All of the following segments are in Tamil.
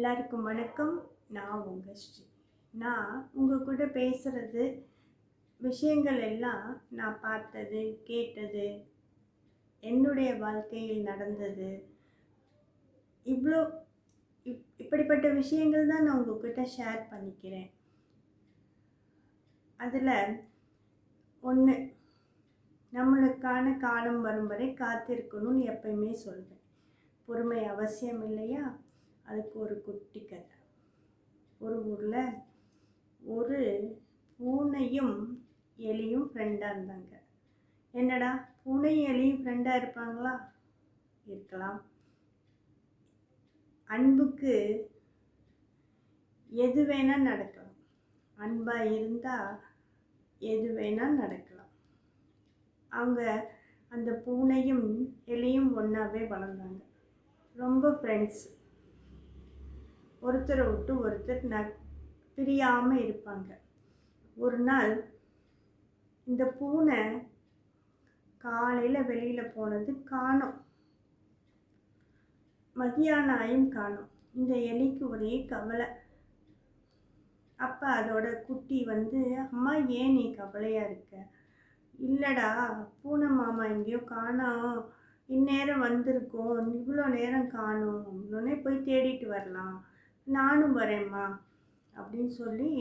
எல்லாருக்கும் வணக்கம். நான் உங்கள் ஸ்ரீ. நான் உங்கள் கூட பேசுகிறது விஷயங்கள் எல்லாம் நான் பார்த்தது, கேட்டது, என்னுடைய வாழ்க்கையில் நடந்தது. இவ்வளோ இப்படிப்பட்ட விஷயங்கள் தான் நான் உங்கள்கிட்ட ஷேர் பண்ணிக்கிறேன். அதில் ஒன்று, நம்மளுக்கான காலம் வரும் வரை காத்திருக்கணும்னு எப்பயுமே சொல்வேன். பொறுமை அவசியம் இல்லையா? அதுக்கு ஒரு குட்டி கதை. ஒரு ஊரில் ஒரு பூனையும் எலியும் ஃப்ரெண்டாக இருந்தாங்க. என்னடா, பூனையும் எலியும் ஃப்ரெண்டாக இருப்பாங்களா? இருக்கலாம். அன்புக்கு எது வேணால் நடக்கலாம். அன்பாக இருந்தால் எது வேணால் நடக்கலாம். அவங்க அந்த பூனையும் எலியும் ஒன்றாவே வளர்ந்தாங்க. ரொம்ப ஃப்ரெண்ட்ஸ். ஒருத்தரை விட்டு ஒருத்தர் பிரியாமல் இருப்பாங்க. ஒரு நாள் இந்த பூனை காலையில் வெளியில் போனது காணோம். மதியானம் ஆயும் காணோம். இந்த எலிக்கு ஒரே கவலை. அப்போ அதோட குட்டி அம்மா ஏன் நீ கவலையாக இருக்க? இல்லைடா, பூனை மாமா எங்கேயோ காணோம், இந்நேரம் வந்திருக்கோம், இவ்வளோ நேரம் காணோம், இன்னொன்னே போய் தேடிட்டு வரலாம், நானும் வரேம்மா அப்படின்னு சொல்லி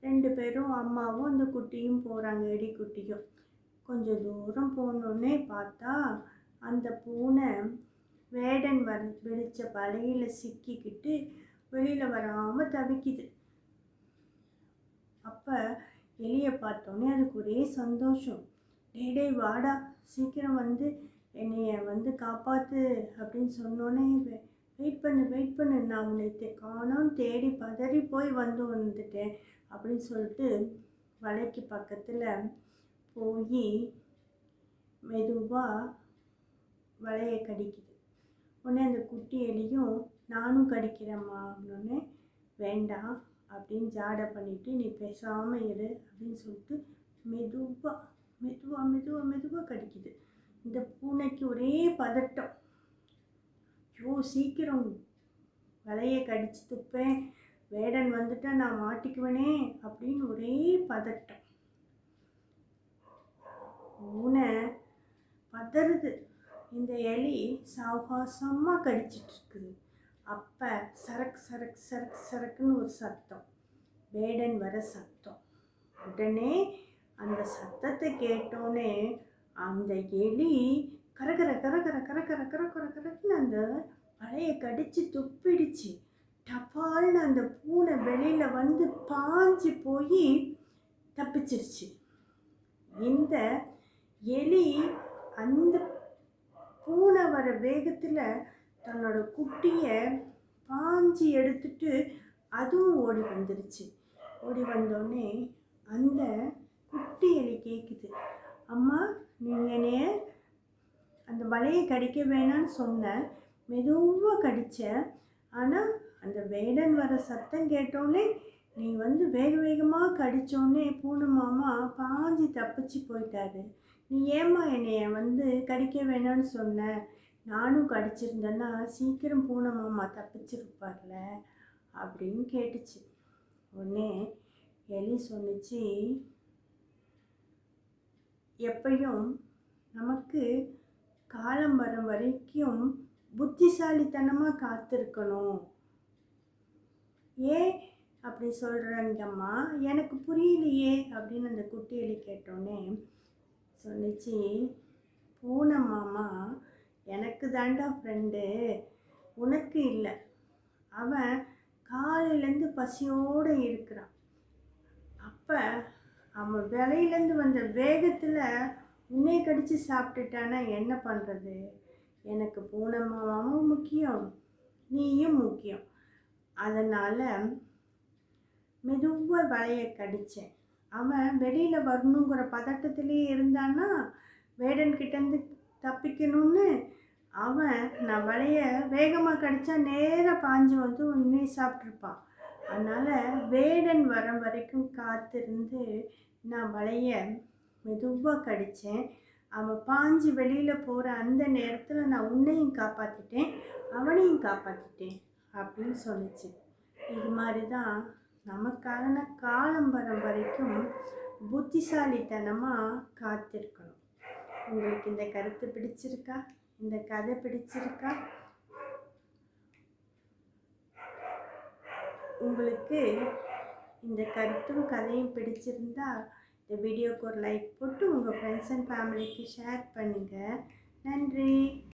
2 பேரும், அம்மாவும் அந்த குட்டியும் போகிறாங்க. எலிக்குட்டியும் கொஞ்சம் தூரம் போனோடனே பார்த்தா அந்த பூனை வேடன் வெளிச்ச வலையில் சிக்கிக்கிட்டு வெளியில் வராமல் தவிக்குது. அப்போ எலியை பார்த்தோன்னே அதுக்கு ஒரே சந்தோஷம். டே வாடா, சீக்கிரம் என்னைய காப்பாற்று அப்படின்னு சொன்னோன்னே, வெயிட் பண்ணு, நான் உன்னை காணோம் தேடி பதறி போய் வந்துட்டேன் அப்படின்னு சொல்லிட்டு வலைக்கு பக்கத்தில் போய் மெதுவாக வலையை கடிக்குது. உடனே அந்த குட்டி எலியும் நானும் கடிக்கிறேம்மா அப்படின்னே, வேண்டாம் அப்படின்னு ஜாடை பண்ணிவிட்டு நீ பேசாமல் இரு அப்படின்னு சொல்லிட்டு மெதுவாக கடிக்குது. இந்த பூனைக்கு ஒரே பதட்டம். ஐயோ, சீக்கிரம் வலையை கடிச்சு துப்பேன், வேடன் வந்துட்டா நான் மாட்டிக்குவேனே அப்படின்னு ஒரே பதட்டம். பூனை பதறுது. இந்த எலி சாவகாசமாக கடிச்சிட்டு இருக்குது. அப்போ சரக்குன்னு ஒரு சத்தம், வேடன் வர சத்தம். உடனே அந்த சத்தத்தை கேட்டோன்னே அந்த எலி கரக்குன்னு அந்த வலையை கடிச்சு துப்பிடுச்சு. டபால்னு அந்த பூனை வெளியில் பாஞ்சு போய் தப்பிச்சிருச்சு. இந்த எலி அந்த பூனை வர வேகத்தில் தன்னோட குட்டியை பாஞ்சி எடுத்துட்டு அதுவும் ஓடி வந்துருச்சு. ஓடி வந்தோடனே அந்த குட்டி எலி கேட்குது, அம்மா நீ என்னைய அந்த வலையை கடிக்க வேணான்னு சொன்ன, மெதுவாக கடிச்ச, ஆனால் அந்த வேடன் வர சத்தம் கேட்டோன்னே நீ வேகமாக கடித்தோடனே பூனை மாமா பாஞ்சி தப்பிச்சு போயிட்டாரு. நீ ஏம்மா என்னைய கடிக்க வேணான்னு சொன்ன? நானும் கடிச்சிருந்தேன்னா சீக்கிரம் பூனை மாமா தப்பிச்சிருப்பார்ல அப்படின்னு கேட்டுச்சு. உடனே எலி சொன்னிச்சு, எப்பயும் நமக்கு காலம் வரும் வரைக்கும் புத்திசாலித்தனமாக காத்திருக்கணும். ஏன் அப்படி சொல்கிறேங்கம்மா, எனக்கு புரியலையே அப்படின்னு அந்த குட்டி எலி கேட்டோன்னே சொன்னிச்சு, பூனை மாமா எனக்கு தாண்டா ஃப்ரெண்டு, உனக்கு இல்லை. அவன் காலையிலேருந்து பசியோடு இருக்கிறான். அப்போ அவன் விலையிலேருந்து வந்த வேகத்தில் உன்னை கடித்து சாப்பிட்டுட்டானா என்ன பண்ணுறது? எனக்கு பூனை மாமாவும் முக்கியம், நீயும் முக்கியம். அதனால் மெதுவாக வலையை கடித்தேன். அவன் வெளியில் வரணுங்கிற பதட்டத்திலே இருந்தான்னா வேடன்கிட்டேருந்து தப்பிக்கணும்னு நான் வலையை வேகமாக கடித்தா நேராக பாஞ்சு உன்னை சாப்பிட்ருப்பான். அதனால் வேடன் வர வரைக்கும் காத்திருந்து நான் வலையை மெதுவாக கடித்தேன். அவன் பாஞ்சு வெளியில் போகிற அந்த நேரத்தில் நான் உன்னையும் காப்பாற்றிட்டேன், அவனையும் காப்பாற்றிட்டேன் அப்படின்னு சொல்லுச்சு. இது மாதிரி தான் நமக்கான காலம் வரும் வரைக்கும் புத்திசாலித்தனமாக காத்திருக்கணும். உங்களுக்கு இந்த கருத்து பிடிச்சிருக்கா? இந்த கதை பிடிச்சிருக்கா? உங்களுக்கு இந்த கருத்தும் கதையும் பிடிச்சிருந்தா இந்த வீடியோக்கு ஒரு லைக் போட்டு உங்கள் ஃப்ரெண்ட்ஸ் அண்ட் ஃபேமிலிக்கு ஷேர் பண்ணுங்கள். நன்றி.